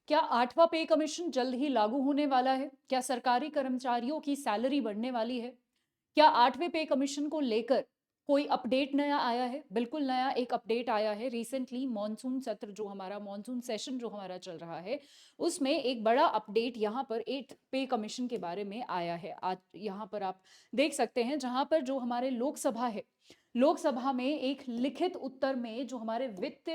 क्या 8वां पे कमीशन जल्द ही लागू होने वाला है? क्या सरकारी कर्मचारियों की सैलरी बढ़ने वाली है? क्या 8वें पे कमीशन को लेकर कोई अपडेट नया आया है? बिल्कुल नया एक अपडेट आया है। रिसेंटली मॉनसून सत्र जो हमारा मॉनसून सेशन जो हमारा चल रहा है, उसमें एक बड़ा अपडेट यहाँ पर 8 पे कमीशन के बारे में आया है। आज यहाँ पर आप देख सकते हैं जहाँ पर जो हमारे लोकसभा है, लोकसभा में एक लिखित उत्तर में जो हमारे वित्त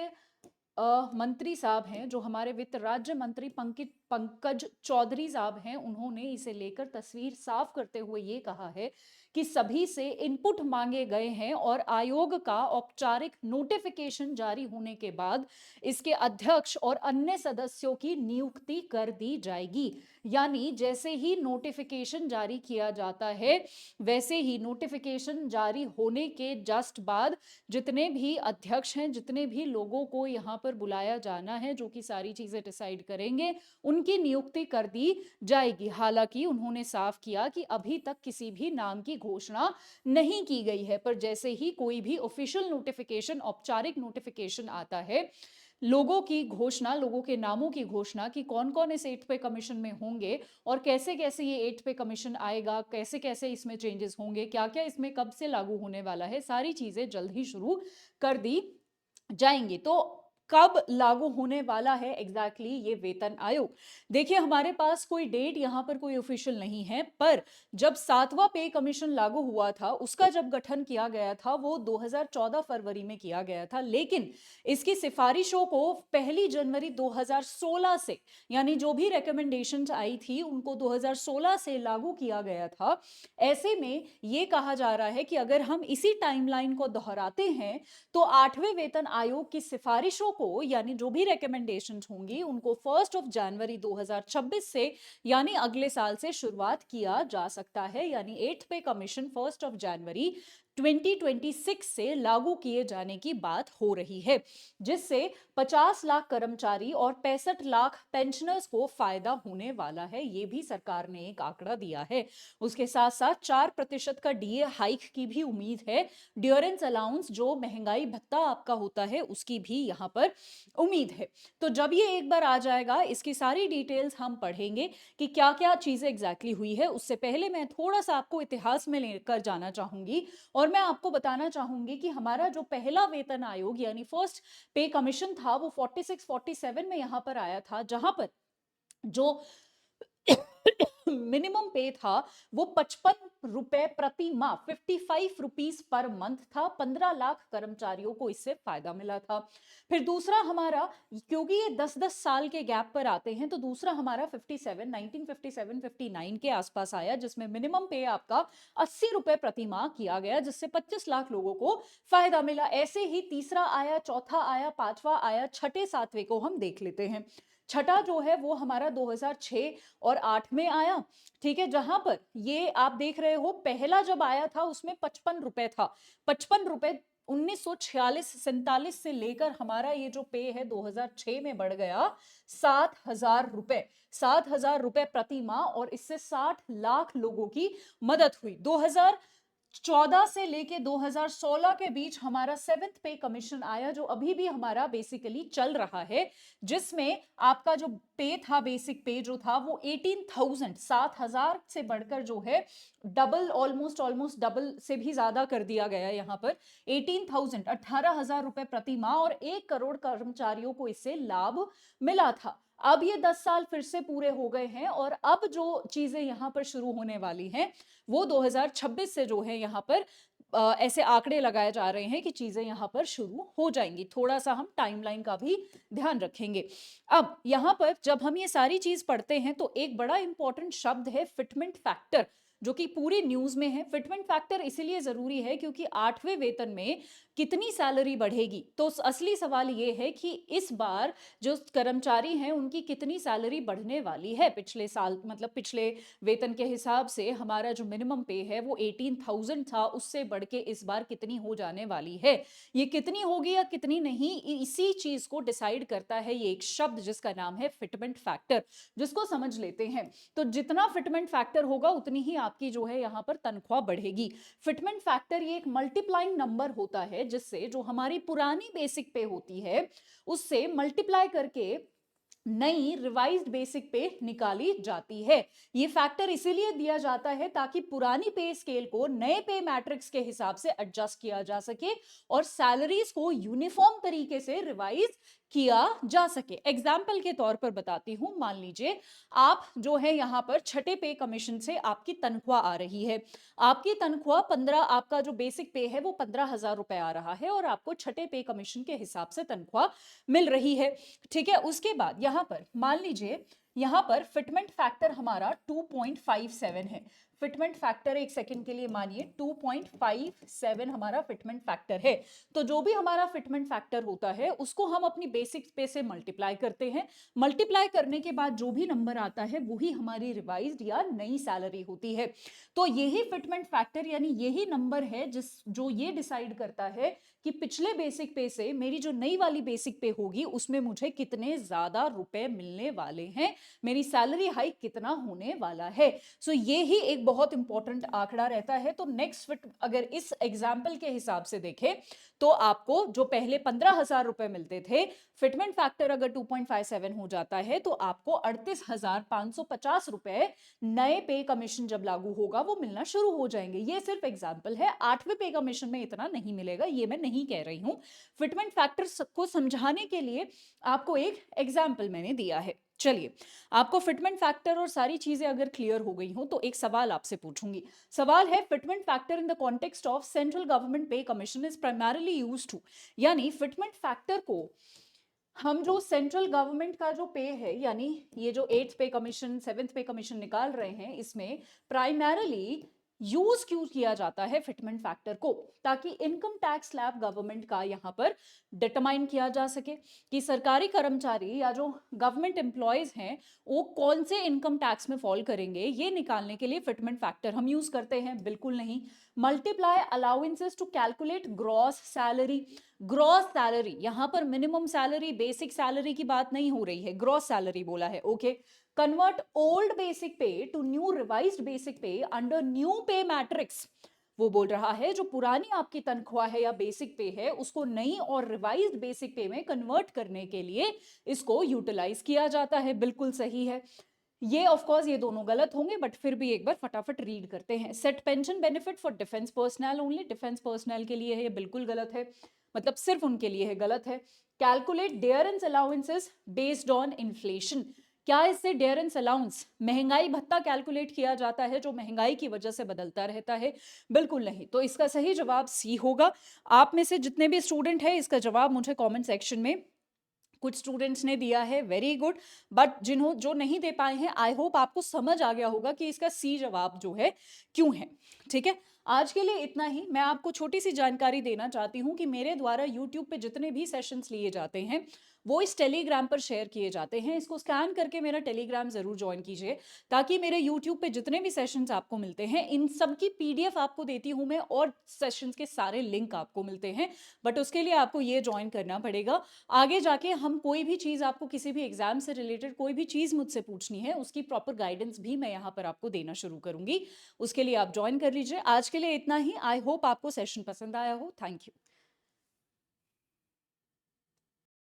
मंत्री साहब हैं, जो हमारे वित्त राज्य मंत्री पंकित पंकज चौधरी साहब हैं, उन्होंने इसे लेकर तस्वीर साफ करते हुए ये कहा है कि सभी से इनपुट मांगे गए हैं और आयोग का औपचारिक नोटिफिकेशन जारी होने के बाद इसके अध्यक्ष और अन्य सदस्यों की नियुक्ति कर दी जाएगी। यानी जैसे ही नोटिफिकेशन जारी किया जाता है, वैसे ही नोटिफिकेशन जारी होने के जस्ट बाद जितने भी अध्यक्ष हैं, जितने भी लोगों को यहाँ पर बुलाया जाना है, जो कि सारी चीजें डिसाइड करेंगे, उनकी नियुक्ति कर दी जाएगी। हालांकि उन्होंने साफ किया कि अभी तक किसी भी नाम की घोषणा नहीं की गई है, पर जैसे ही कोई भी ऑफिशियल नोटिफिकेशन, औपचारिक नोटिफिकेशन आता है, लोगों की घोषणा, लोगों के नामों की घोषणा कि कौन कौन इस 8 पे कमीशन में होंगे और कैसे कैसे ये 8 पे कमीशन आएगा, कैसे कैसे इसमें चेंजेस होंगे, क्या क्या इसमें कब से लागू होने वाला है, सारी चीजें जल्द ही शुरू कर दी जाएंगी। तो कब लागू होने वाला है एग्जैक्टली ये वेतन आयोग? देखिए, हमारे पास कोई डेट यहाँ पर कोई ऑफिशियल नहीं है, पर जब 7वां पे कमीशन लागू हुआ था, उसका जब गठन किया गया था वो 2014 फरवरी में किया गया था, लेकिन इसकी सिफारिशों को 1 जनवरी 2016 से, यानी जो भी रिकमेंडेशंस आई थी उनको 2016 से लागू किया गया था। ऐसे में ये कहा जा रहा है कि अगर हम इसी टाइमलाइन को दोहराते हैं तो 8वें वेतन आयोग की सिफारिशों को, यानी जो भी रिकमेंडेशंस होंगी, उनको 1 जनवरी 2026 से, यानी अगले साल से शुरुआत किया जा सकता है। यानी 8 पे कमीशन 1 जनवरी 2026 से लागू किए जाने की बात हो रही है, जिससे 50 लाख कर्मचारी और 65 लाख पेंशनर्स को फायदा होने वाला है। ये भी सरकार ने एक आंकड़ा दिया है। उसके साथ साथ 4% का डीए हाइक की भी उम्मीद है। ड्यूरेंस अलाउंस जो महंगाई भत्ता आपका होता है, उसकी भी यहाँ पर उम्मीद है। तो जब ये एक बार आ जाएगा, इसकी सारी डिटेल्स हम पढ़ेंगे कि क्या क्या चीजें एग्जैक्टली हुई है। उससे पहले मैं थोड़ा सा आपको इतिहास में लेकर जाना चाहूंगी और मैं आपको बताना चाहूंगी कि हमारा जो पहला वेतन आयोग यानी फर्स्ट पे कमीशन था, वो 46-47 में यहां पर आया था, जहां पर जो मिनिमम पे था वो 55 रुपए प्रति माह, 55 रुपीज पर मंथ था। 15 लाख कर्मचारियों को इससे फायदा मिला था। फिर दूसरा हमारा, क्योंकि ये 10-10 साल के गैप पर आते हैं, तो दूसरा हमारा 1957-59 के आसपास आया, जिसमें मिनिमम पे आपका 80 रुपए प्रति माह किया गया, जिससे 25 लाख लोगों को फायदा मिला। ऐसे ही तीसरा आया, चौथा आया, पांचवा आया, छठे सातवें को हम देख लेते हैं। छठा जो है वो हमारा 2006 और 8 में आया, ठीक है, जहां पर ये आप देख रहे हो, पहला जब आया था उसमें 55 रुपए था। 55 रुपए 1946-47 से लेकर हमारा ये जो पे है 2006 में बढ़ गया 7,000 रुपए, 7,000 रुपए प्रति माह, और इससे 60 लाख लोगों की मदद हुई। 2014 से लेके 2016 के बीच हमारा 7th पे कमीशन आया, जो अभी भी हमारा बेसिकली चल रहा है, जिसमें आपका जो पे था, बेसिक पे जो था वो 18,000, 7,000 से बढ़कर जो है डबल, ऑलमोस्ट डबल से भी ज्यादा कर दिया गया यहां पर। 18,000, 18,000 रुपए प्रति माह, और 1 करोड़ कर्मचारियों को इससे लाभ मिला था। अब ये 10 साल फिर से पूरे हो गए हैं, और अब जो चीजें यहां पर शुरू होने वाली हैं वो 2026 से जो है यहाँ पर ऐसे आंकड़े लगाए जा रहे हैं कि चीजें यहां पर शुरू हो जाएंगी। थोड़ा सा हम टाइमलाइन का भी ध्यान रखेंगे। अब यहां पर जब हम ये सारी चीज पढ़ते हैं, तो एक बड़ा इंपॉर्टेंट शब्द है फिटमेंट फैक्टर, जो कि पूरी न्यूज में है। फिटमेंट फैक्टर इसीलिए जरूरी है क्योंकि 8वें वेतन में कितनी सैलरी बढ़ेगी, तो असली सवाल ये है कि इस बार जो कर्मचारी हैं उनकी कितनी सैलरी बढ़ने वाली है। पिछले साल, मतलब पिछले वेतन के हिसाब से हमारा जो मिनिमम पे है वो 18,000 था, उससे बढ़ के इस बार कितनी हो जाने वाली है। ये कितनी होगी या कितनी नहीं, इसी चीज को डिसाइड करता है ये एक शब्द जिसका नाम है फिटमेंट फैक्टर, जिसको समझ लेते हैं। तो जितना फिटमेंट फैक्टर होगा उतनी ही आपकी जो है यहाँ पर तनख्वाह बढ़ेगी। फिटमेंट फैक्टर ये एक मल्टीप्लाइंग नंबर होता है, जिससे जो हमारी पुरानी बेसिक पे होती है उससे मल्टीप्लाई करके नई रिवाइज्ड बेसिक पे निकाली जाती है। ये फैक्टर इसीलिए दिया जाता है ताकि पुरानी पे स्केल को नए पे मैट्रिक्स के हिसाब से एडजस्ट किया जा सके और सैलरीज को यूनिफॉर्म तरीके से रिवाइज किया जा सके। एग्जाम्पल के तौर पर बताती हूं, मान लीजिए आप जो है यहां पर छठे पे कमीशन से आपकी तनख्वाह आ रही है। आपकी तनख्वाह 15, आपका जो बेसिक पे है वो 15,000 रुपए आ रहा है और आपको छठे पे कमीशन के हिसाब से तनख्वाह मिल रही है। ठीक है, उसके बाद यहां पर मान लीजिए यहां पर फिटमेंट फैक्टर हमारा 2.57 है। फिटमेंट फैक्टर एक सेकंड के लिए मानिए 2.57 हमारा फिटमेंट फैक्टर है। तो जो भी हमारा फिटमेंट फैक्टर होता है उसको हम अपनी बेसिक पे से मल्टीप्लाई करते हैं। मल्टीप्लाई करने के बाद जो भी नंबर आता है वही हमारी रिवाइज्ड या नई सैलरी होती है। तो यही फिटमेंट फैक्टर यानी यही नंबर है जो ये डिसाइड करता है कि पिछले बेसिक पे से मेरी जो नई वाली बेसिक पे होगी उसमें मुझे कितने ज्यादा रुपए मिलने वाले हैं, मेरी सैलरी हाइक कितना होने वाला है। सो ये ही एक बहुत इंपॉर्टेंट आंकड़ा रहता है। तो नेक्स्ट फिट अगर इस एग्जाम्पल के हिसाब से देखें तो आपको जो पहले 15,000 रुपए मिलते थे, फिटमेंट फैक्टर अगर 2.57 हो जाता है तो आपको 38,550 रुपए नए पे कमीशन जब लागू होगा वो मिलना शुरू हो जाएंगे। ये सिर्फ एग्जाम्पल है, 8वें पे कमीशन में इतना नहीं मिलेगा, ये मैं नहीं कह रही हूं। फिटमेंट फैक्टर को समझाने के लिए आपको एक एग्जाम्पल मैंने दिया है। चलिए, आपको फिटमेंट फैक्टर और सारी चीजें अगर क्लियर हो गई हो तो एक सवाल आपसे पूछूंगी। सवाल है, fitment factor in the context of central government pay commission is primarily used to, यानी फिटमेंट फैक्टर को हम जो सेंट्रल गवर्नमेंट का जो पे है, यानी ये जो 8th पे कमीशन 7th पे कमीशन निकाल रहे हैं, इसमें प्राइमरली यूज क्यों किया जाता है फिटमेंट फैक्टर को, ताकि इनकम टैक्स स्लैब गवर्नमेंट का यहां पर डिटरमाइन किया जा सके कि सरकारी कर्मचारी या जो गवर्नमेंट एम्प्लॉयज हैं वो कौन से इनकम टैक्स में फॉल करेंगे, ये निकालने के लिए फिटमेंट फैक्टर हम यूज करते हैं। बिल्कुल नहीं। Multiply allowances to calculate gross salary. Gross salary, यहां पर मिनिमम सैलरी बेसिक सैलरी की बात नहीं हो रही है, ग्रॉस सैलरी बोला है। ओके। कन्वर्ट ओल्ड बेसिक पे टू न्यू रिवाइज्ड बेसिक पे अंडर न्यू पे मैट्रिक्स। वो बोल रहा है जो पुरानी आपकी तनख्वाह है या बेसिक पे है उसको नई और रिवाइज्ड बेसिक पे में कन्वर्ट करने के लिए इसको यूटिलाइज किया जाता है। बिल्कुल सही है। ये ऑफ कोर्स ये दोनों गलत होंगे बट फिर भी एक बार फटाफट रीड करते हैं। Set pension benefit for defence personnel only, defence personnel के लिए है, ये बिल्कुल गलत है, मतलब सिर्फ उनके लिए है, गलत है। Calculate dearness allowances based on inflation, क्या इससे डियरेंस अलाउंस महंगाई भत्ता कैलकुलेट किया जाता है जो महंगाई की वजह से बदलता रहता है? बिल्कुल नहीं। तो इसका सही जवाब सी होगा। आप में से जितने भी स्टूडेंट हैं इसका जवाब मुझे कमेंट सेक्शन में, कुछ स्टूडेंट्स ने दिया है, वेरी गुड, बट जिन्हों जो नहीं दे पाए हैं आई होप आपको समझ आ गया होगा कि इसका सी जवाब जो है क्यों है। ठीक है, आज के लिए इतना ही। मैं आपको छोटी सी जानकारी देना चाहती हूं कि मेरे द्वारा यूट्यूब पे जितने भी सेशंस लिए जाते हैं वो इस टेलीग्राम पर शेयर किए जाते हैं। इसको स्कैन करके मेरा टेलीग्राम जरूर ज्वाइन कीजिए ताकि मेरे यूट्यूब पे जितने भी सेशंस आपको मिलते हैं इन सब की पीडीएफ आपको देती हूं मैं और सेशंस के सारे लिंक आपको मिलते हैं। बट उसके लिए आपको ये ज्वाइन करना पड़ेगा। आगे जाके हम कोई भी चीज़, आपको किसी भी एग्जाम से रिलेटेड कोई भी चीज़ मुझसे पूछनी है उसकी प्रॉपर गाइडेंस भी मैं यहाँ पर आपको देना शुरू करूंगी। उसके लिए आप ज्वाइन कर लीजिए। आज के लिए इतना ही। आई होप आपको सेशन पसंद आया हो। Thank you.